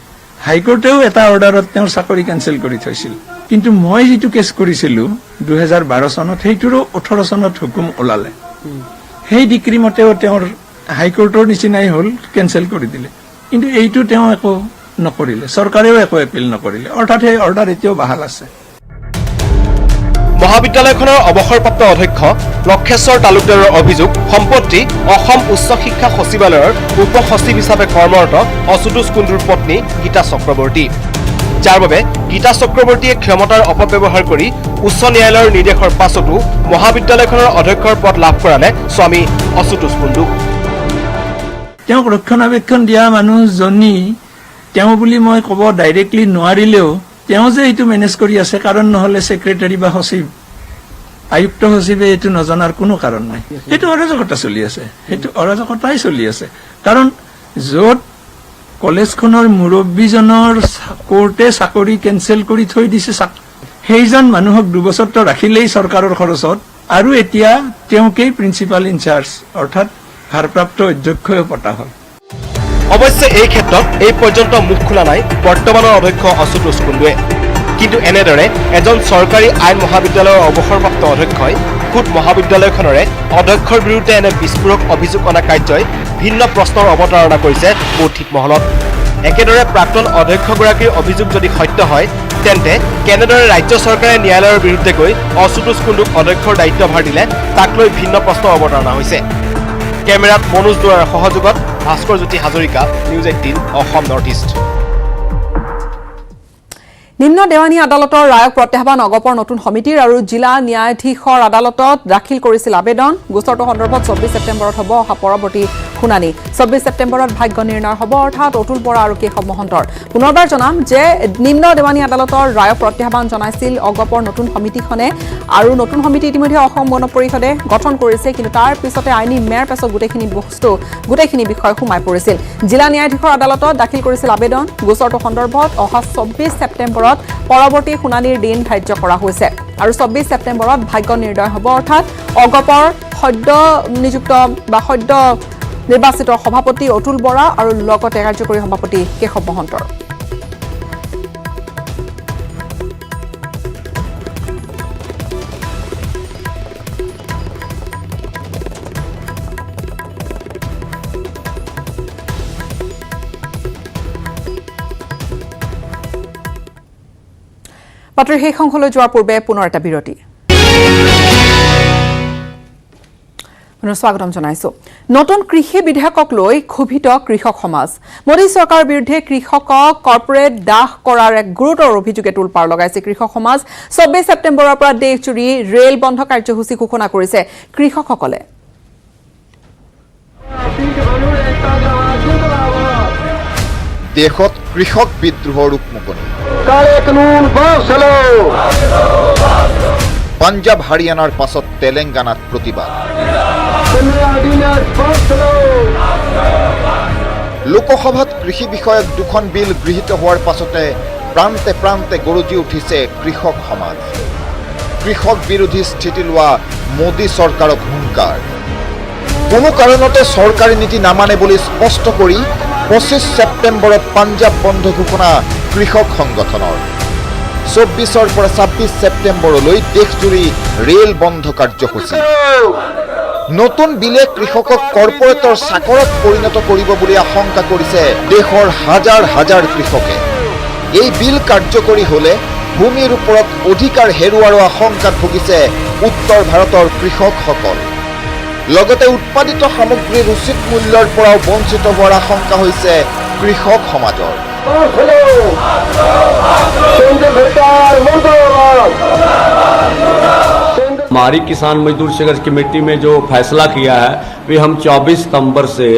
হাইকোৰ্টেও এটা অৰ্ডাৰত তেওঁৰ চাকৰি কেঞ্চেল কৰি থৈছিল। কিন্তু মই যিটো কেছ কৰিছিলোঁ 2012 চনত, সেইটোৰো 18 চনত হুকুম ওলালে। সেই ডিক্ৰী মতেও তেওঁৰ হাইকোৰ্টৰ নিচিনাই হ'ল, কেঞ্চেল কৰি দিলে। কিন্তু এইটো তেওঁ একো নকৰিলে, চৰকাৰেও একো এপিল নকৰিলে, অৰ্থাৎ সেই অৰ্ডাৰ এতিয়াও বাহাল আছে। মহাবিদ্যালয়খনৰ অৱসৰপ্ৰাপ্ত অধ্যক্ষ লক্ষেশ্বৰ তালুকদাৰৰ অভিযোগ, সম্প্ৰতি অসম উচ্চ শিক্ষা সচিবালয়ৰ উপ সচিব হিচাপে কৰ্মৰত অশুতোষ কুণ্ডুৰ পত্নী গীতা চক্ৰৱৰ্তী, যাৰ বাবে গীতা চক্ৰৱৰ্তীয়ে ক্ষমতাৰ অপব্যৱহাৰ কৰি উচ্চ ন্যায়ালয়ৰ নিৰ্দেশৰ পাছতো মহাবিদ্যালয়খনৰ অধ্যক্ষৰ পদ লাভ কৰালে স্বামী অশুতোষ কুণ্ডুক। তেওঁক ৰক্ষণাবেক্ষণ দিয়া মানুহজনী তেওঁ বুলি মই ক'ব ডাইৰেক্টলি নোৱাৰিলেও, তেওঁ যে এইটো মেনেজ কৰি আছে, কাৰণ নহ'লে ছেক্ৰেটাৰী বা সচিব, আয়ুক্ত সচিবে এইটো নজনাৰ কোনো কাৰণ নাই। সেইটো অৰাজকতা চলি আছে, সেইটো অৰাজকতাই চলি আছে। কাৰণ য'ত কলেজখনৰ মুৰব্বীজনৰ কোৰ্টে চাকৰি কেঞ্চেল কৰি থৈ দিছে, সেইজন মানুহক 2 বছৰটো ৰাখিলেই চৰকাৰৰ খৰচত, আৰু এতিয়া তেওঁকেই প্ৰিন্সিপাল ইনচাৰ্জ অৰ্থাৎ ভাৰপ্ৰাপ্ত অধ্যক্ষও পতা হ'ল। অৱশ্যে এই ক্ষেত্ৰত এই পৰ্যন্ত মুখ খোলা নাই বৰ্তমানৰ অধ্যক্ষ অশুতোষ কুণ্ডুৱে। কিন্তু এনেদৰে এজন চৰকাৰী আইন মহাবিদ্যালয়ৰ অৱসৰপ্ৰাপ্ত অধ্যক্ষই খুদ মহাবিদ্যালয়খনৰে অধ্যক্ষৰ বিৰুদ্ধে এনে বিস্ফোৰক অভিযোগ অনা কাৰ্যই ভিন্ন প্ৰশ্নৰ অৱতাৰণা কৰিছে বৌদ্ধিক মহলত। একেদৰে প্ৰাক্তন অধ্যক্ষগৰাকীৰ অভিযোগ যদি সত্য হয়, তেন্তে কেনেদৰে ৰাজ্য চৰকাৰে ন্যায়ালয়ৰ বিৰুদ্ধে গৈ অশুতোষ কুণ্ডুক অধ্যক্ষৰ দায়িত্বভাৰ দিলে, তাক লৈ ভিন্ন প্ৰশ্নৰ অৱতাৰণা হৈছে। কেমেৰাত মনোজ দুৱাৰৰ সহযোগত Bhaskar Jyoti Hazarika, news 18 Assam north east. নিম্ন দেৱানী আদালতৰ ৰায়ক প্ৰত্যাহ্বান অগপৰ নতুন সমিতিৰ আৰু জিলা ন্যায়াধীশৰ আদালতত দাখিল কৰিছিল আবেদন। গোচৰটো সন্দৰ্ভত 24 ছেপ্টেম্বৰত হ'ব অহা পৰৱৰ্তী শুনানি। 24 ছেপ্টেম্বৰত ভাগ্য নিৰ্ণয় হ'ব, অৰ্থাৎ অতুল বৰা আৰু কেশৱ মহন্তৰ। পুনৰবাৰ জনাম যে নিম্ন দেৱানী আদালতৰ ৰায়ক প্ৰত্যাহ্বান জনাইছিল অগপৰ নতুন সমিতিখনে, আৰু নতুন সমিতি ইতিমধ্যে অসম গণ পৰিষদে গঠন কৰিছে। কিন্তু তাৰ পিছতে আইনী মেৰ পাছত গোটেইখিনি বিষয় সোমাই পৰিছিল। জিলা ন্যায়াধীশৰ আদালতত দাখিল কৰিছিল আবেদন। গোচৰটো সন্দৰ্ভত অহা 24 ছেপ্টেম্বৰত পৰৱৰ্তী শুনানিৰ দিন ধাৰ্য কৰা হৈছে, আৰু 24 ছেপ্টেম্বৰত ভাগ্য নিৰ্ণয় হ'ব, অৰ্থাৎ অগপৰ সদ্য নিযুক্ত বা সদ্য নিৰ্বাচিত সভাপতি অতুল বৰা আৰু লগতে কাৰ্যকৰী সভাপতি কেশৱ মহন্তৰ। বাতৰিৰ শেষ অংশলৈ যোৱাৰ পূৰ্বে পুনৰ এটা বিৰতি। স্বাগতম জনাইছো। নতুন কৃষি বিধেয়কক লৈ ক্ষোভিত কৃষক সমাজ। মোদী চৰকাৰৰ বিৰুদ্ধে কৃষকক কৰ্পৰেট দাহ কৰাৰ এক গুৰুতৰ অভিযোগে তোলপাৰ লগাইছে কৃষক সমাজ। 24 ছেপ্টেম্বৰৰ পৰা দেশজুৰি ৰেল বন্ধ কাৰ্যসূচী ঘোষণা কৰিছে কৃষকসকলে। দেশত কৃষক বিদ্ৰোহৰ উকমুকনি। পাঞ্জাব হাৰিয়ানাৰ পাছত তেলেংগানাত প্ৰতিবাদ। লোকসভাত কৃষি বিষয়ক 2খন বিল গৃহীত হোৱাৰ পাছতে প্ৰান্তে প্ৰান্তে গৰজি উঠিছে কৃষক সমাজ। কৃষক বিৰোধী স্থিতি লোৱা মোদী চৰকাৰক হুংকাৰ। কোনো কাৰণতে চৰকাৰী নীতি নামানে বুলি স্পষ্ট কৰি 25 ছেপ্টেম্বৰত পাঞ্জাব বন্ধ ঘোষণা কৃষক সংগঠনৰ। 24ৰ পৰা 26 ছেপ্টেম্বৰলৈ দেশজুৰি ৰেল বন্ধ কাৰ্যসূচী। নতুন বিলে কৃষকক কৰ্পৰেটৰ চাকৰত পৰিণত কৰিব বুলি আশংকা কৰিছে দেশৰ হাজাৰ হাজাৰ কৃষকে। এই বিল কাৰ্যকৰী হলে ভূমিৰ ওপৰত অধিকাৰ হেৰুওৱাৰ আশংকাত ভুগিছে উত্তৰ ভাৰতৰ কৃষকসকল। লগতে উৎপাদিত সামগ্ৰীৰ উচিত মূল্যৰ পৰাও বঞ্চিত হোৱাৰ আশংকা হৈছে কৃষক সমাজৰ। हमारी किसान मजदूर संघर्ष कमेटी में जो फैसला किया है वे हम 24 सितंबर से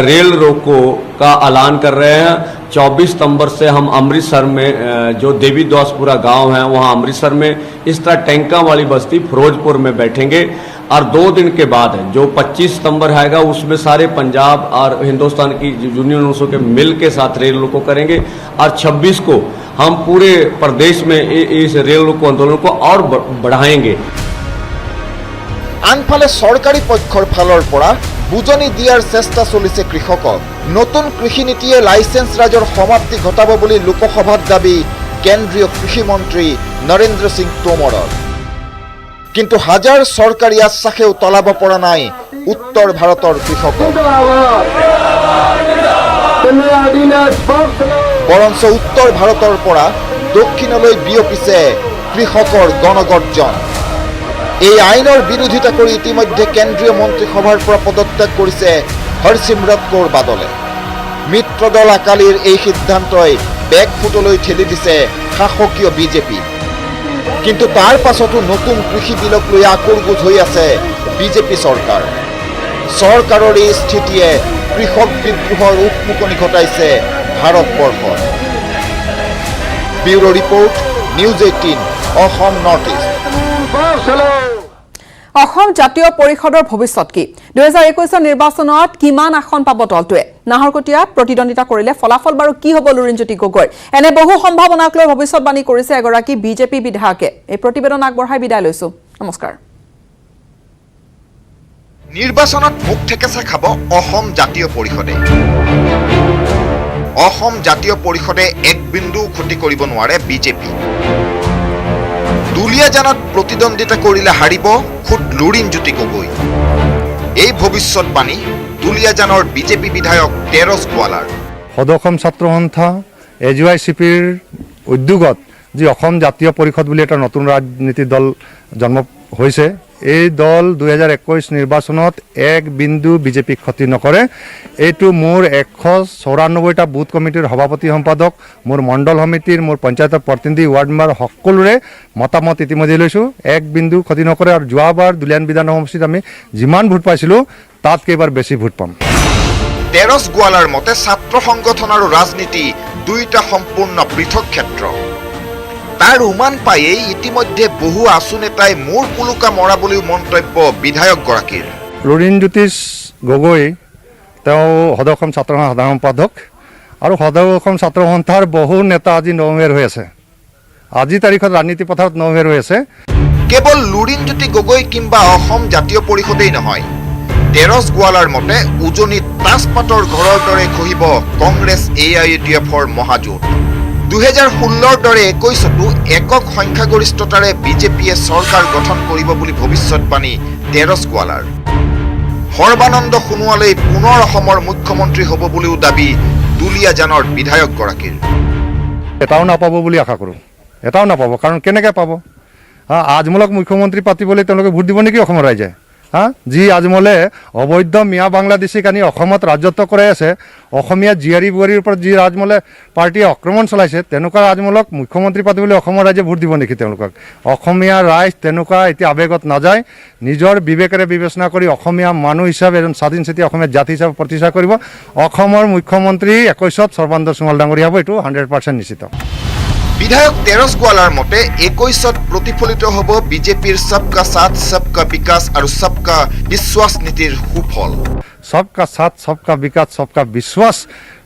रेल रोको का ऐलान कर रहे हैं। 24 सितंबर से हम अमृतसर में जो देवी दोसपुरा गांव है वहां अमृतसर में इस तरह टैंका वाली बस्ती फिरोजपुर में बैठेंगे और 2 दिन के बाद जो 25 सितंबर आएगा उसमें सारे पंजाब और हिंदुस्तान की यूनियनों के मिल के साथ रेल रोको करेंगे और 26 को हम पूरे प्रदेश में इस रेल रोको आंदोलन को और बढ़ाएंगे। আনফালে চৰকাৰী পক্ষৰ ফালৰ পৰা বুজনি দিয়াৰ চেষ্টা চলিছে কৃষকক। নতুন কৃষি নীতিয়ে লাইচেন্স ৰাজৰ সমাপ্তি ঘটাব বুলি লোকসভাত দাবী কেন্দ্ৰীয় কৃষি মন্ত্ৰী নৰেন্দ্ৰ সিং তোমৰৰ। কিন্তু হাজাৰ চৰকাৰী আশ্বাসেও তলাব পৰা নাই উত্তৰ ভাৰতৰ কৃষকক। বৰঞ্চ উত্তৰ ভাৰতৰ পৰা দক্ষিণলৈ বিয়পিছে কৃষকৰ গণগৰ্জন। এই আইনৰ বিৰোধিতা কৰি ইতিমধ্যে কেন্দ্ৰীয় মন্ত্ৰীসভাৰ পৰা পদত্যাগ কৰিছে হৰচিমৰত কৌৰ বাদলে। মিত্ৰ দল আকালিৰ এই সিদ্ধান্তই বেকফুটলৈ ঠেলি দিছে শাসকীয় বিজেপি। কিন্তু তাৰ পাছতো নতুন কৃষি বিলক লৈ আকুৰগুজ হৈ আছে বিজেপি চৰকাৰ। চৰকাৰৰ এই স্থিতিয়ে কৃষক বিদ্ৰোহৰ উকমুকনি ঘটাইছে ভাৰতবৰ্ষত। Bureau report, news 18, Assam north east. Assam জাতীয় পৰিষদৰ ভৱিষ্যত কি? 2021 নিৰ্বাচনত কিমান আসন পাব দলটোৱে? নাহৰকটীয়াত প্ৰতিদ্বন্দ্বিতা কৰিলে ফলাফল বাৰু কি হ'ব লুৰিণজ্যোতি গগৈৰ? এনে বহু সম্ভাৱনাক লৈ ভৱিষ্যতবাণী কৰিছে এগৰাকী বিজেপি বিধায়কে। এই প্ৰতিবেদন আগবঢ়াই বিদায় লৈছো। নমস্কাৰ। নিৰ্বাচনত মুখ ঠেকেচা খাব অসম জাতীয় পৰিষদে। অসম জাতীয় পৰিষদে এক বিন্দু ক্ষতি কৰিব নোৱাৰে বিজেপি। দুলিয়াজানত প্ৰতিদ্বন্দ্বিতা কৰিলে হাৰিব খুদ লুৰিণজ্যোতি গগৈ। এই ভৱিষ্যতবাণী দুলিয়াজানৰ বিজেপি বিধায়ক তেৰছ গোৱালাৰ। সদসম ছাত্ৰ সন্থা AJYCPৰ উদ্যোগত যি অসম জাতীয় পৰিষদ বুলি এটা নতুন ৰাজনীতি দল জন্ম হৈছে, এই দল 2021 নিৰ্বাচনত এক বিন্দু বিজেপিক ক্ষতি নকৰে। এইটো মোৰ 194টা বুথ কমিটিৰ সভাপতি সম্পাদক, মোৰ মণ্ডল সমিতিৰ, মোৰ পঞ্চায়তৰ প্ৰতিনিধি, ৱাৰ্ড মেম্বাৰ সকলোৰে মতামত ইতিমধ্যে লৈছোঁ। এক বিন্দু ক্ষতি নকৰে। আৰু যোৱাবাৰ দুলিয়ান বিধান সমষ্টিত আমি যিমান ভোট পাইছিলোঁ তাতকৈ এইবাৰ বেছি ভোট পাম। তেৰছ গোৱালাৰ মতে ছাত্ৰ সংগঠন আৰু ৰাজনীতি দুয়োটা সম্পূৰ্ণ পৃথক ক্ষেত্ৰ। তাৰ উমান পায়েই ইতিমধ্যে বহু আছু নেতাই মূৰ কুলুকা মৰা বুলিও মন্তব্য বিধায়কগৰাকীৰ। লুৰিণজ্যোতি গগৈ তেওঁ সদসম ছাত্ৰ সন্থাৰ সাধাৰণ সম্পাদক আৰু সদসম ছাত্ৰ সন্থাৰ বহু নেতা আজি নৌমেৰ হৈ আছে। আজি তাৰিখত ৰাজনীতি পথাৰত নৌমেৰ হৈ আছে। কেৱল লুৰিণজ্যোতি গগৈ কিংবা অসম জাতীয় পৰিষদেই নহয়, তেৰছ গোৱালাৰ মতে উজনিত তাজপাতৰ ঘৰৰ দৰে খহিব কংগ্ৰেছ AIUDFৰ মহাজোঁট। 2016ৰ দৰে 21তো একক সংখ্যাগৰিষ্ঠতাৰে বিজেপিয়ে চৰকাৰ গঠন কৰিব বুলি ভৱিষ্যতবাণী তেৰছ গোৱালাৰ। সৰ্বানন্দ সোণোৱালে পুনৰ অসমৰ মুখ্যমন্ত্ৰী হ'ব বুলিও দাবী দুলিয়াজানৰ বিধায়কগৰাকীৰ। এটাও নাপাব বুলি আশা কৰোঁ। এটাও নাপাব, কাৰণ কেনেকৈ পাব? আজমূলক মুখ্যমন্ত্ৰী পাতিবলৈ তেওঁলোকে ভোট দিব নেকি অসমৰ ৰাইজে? যি আজমলে অবৈধ মিয়া বাংলাদেশীক আনি অসমত ৰাজত্ব কৰাই আছে, অসমীয়া জীয়াৰী বোৱাৰীৰ ওপৰত যি ৰাজমলে পাৰ্টীয়ে আক্ৰমণ চলাইছে, তেনেকুৱা ৰাজমলক মুখ্যমন্ত্ৰী পাতিবলৈ অসমৰ ৰাইজে ভোট দিব নেকি? তেওঁলোকক অসমীয়া ৰাইজ তেনেকুৱা এতিয়া আৱেগত নাযায়, নিজৰ বিবেকেৰে বিবেচনা কৰি অসমীয়া মানুহ হিচাপে এজন স্বাধীন চিতিয়া অসমীয়া জাতি হিচাপে প্ৰতিষ্ঠা কৰিব। অসমৰ মুখ্যমন্ত্ৰী 21ত সৰ্বানন্দ সোণোৱাল ডাঙৰীয়া হ'ব, এইটো 100% নিশ্চিত। বিধায়ক তেৰছ গোৱালাৰ মতে 21ত প্ৰতিফলিত হ'ব বিজেপিৰ সবকা সাথ সবকা বিকাশ আৰু সবকা বিশ্বাস নীতিৰ সুফল। সবকা সাথ সবকা বিকাশ সবকা বিশ্বাস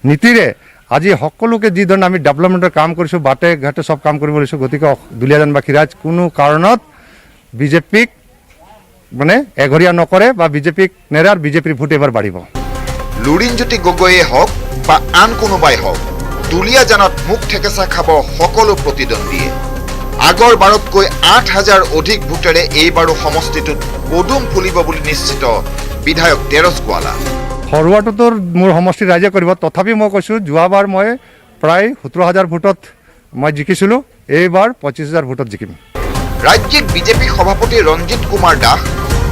নীতিৰে আজি সকলোকে যি ধৰণে আমি ডেভেলপমেণ্টৰ কাম কৰিছোঁ, বাটে ঘাটে চব কাম কৰিব লৈছোঁ, গতিকে দুলীয়াজানবাসী ৰাইজ কোনো কাৰণত বিজেপিক মানে এঘৰীয়া নকৰে বা বিজেপিক নেৰাৰ, বিজেপিৰ ভোট এবাৰ বাঢ়িব। লুৰিণজ্যোতি গগৈয়ে হওক বা আন কোনোবাই হওক, দুলীয়াজানত মুখ ঠেকেচা খাব সকলো প্ৰতিদ্বন্দ্বীয়ে। আগৰ বাৰতকৈ 8,000 অধিক ভোটেৰে এইবাৰো সমষ্টিটোত পদুম ফুলিব বুলি নিশ্চিত বিধায়ক তেৰছ গোৱালা। ফৰৱাৰ্ডতো মোৰ সমষ্টিৰ ৰাইজে কৰিব, তথাপি মই কৈছোঁ যোৱাবাৰ মই প্ৰায় 17,000 ভোটত মই জিকিছিলোঁ, এইবাৰ 25,000 ভোটত জিকিম। ৰাজ্যিক বিজেপি সভাপতি ৰঞ্জিত কুমাৰ দাস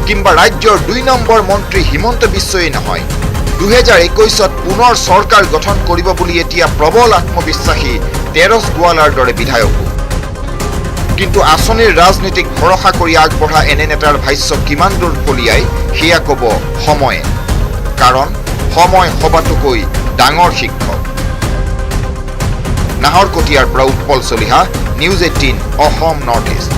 কিংবা ৰাজ্যৰ 2 নম্বৰ মন্ত্ৰী হিমন্ত বিশ্বই নহয়, 2021ত পুনৰ চৰকাৰ গঠন কৰিব বুলি এতিয়া প্ৰবল আত্মবিশ্বাসী তেৰছ গোৱালাৰ দৰে বিধায়কো। কিন্তু আঁচনিৰ ৰাজনীতিক ভৰসা কৰি আগবঢ়া এনে নেতাৰ ভাষ্য কিমান দূৰ ফলিয়াই সেয়া ক'ব সময়ে, কাৰণ সময় সবাতোকৈ ডাঙৰ শিক্ষক। নাহৰকটীয়াৰ পৰা Utpal Chaliha, news 18 Assam north east.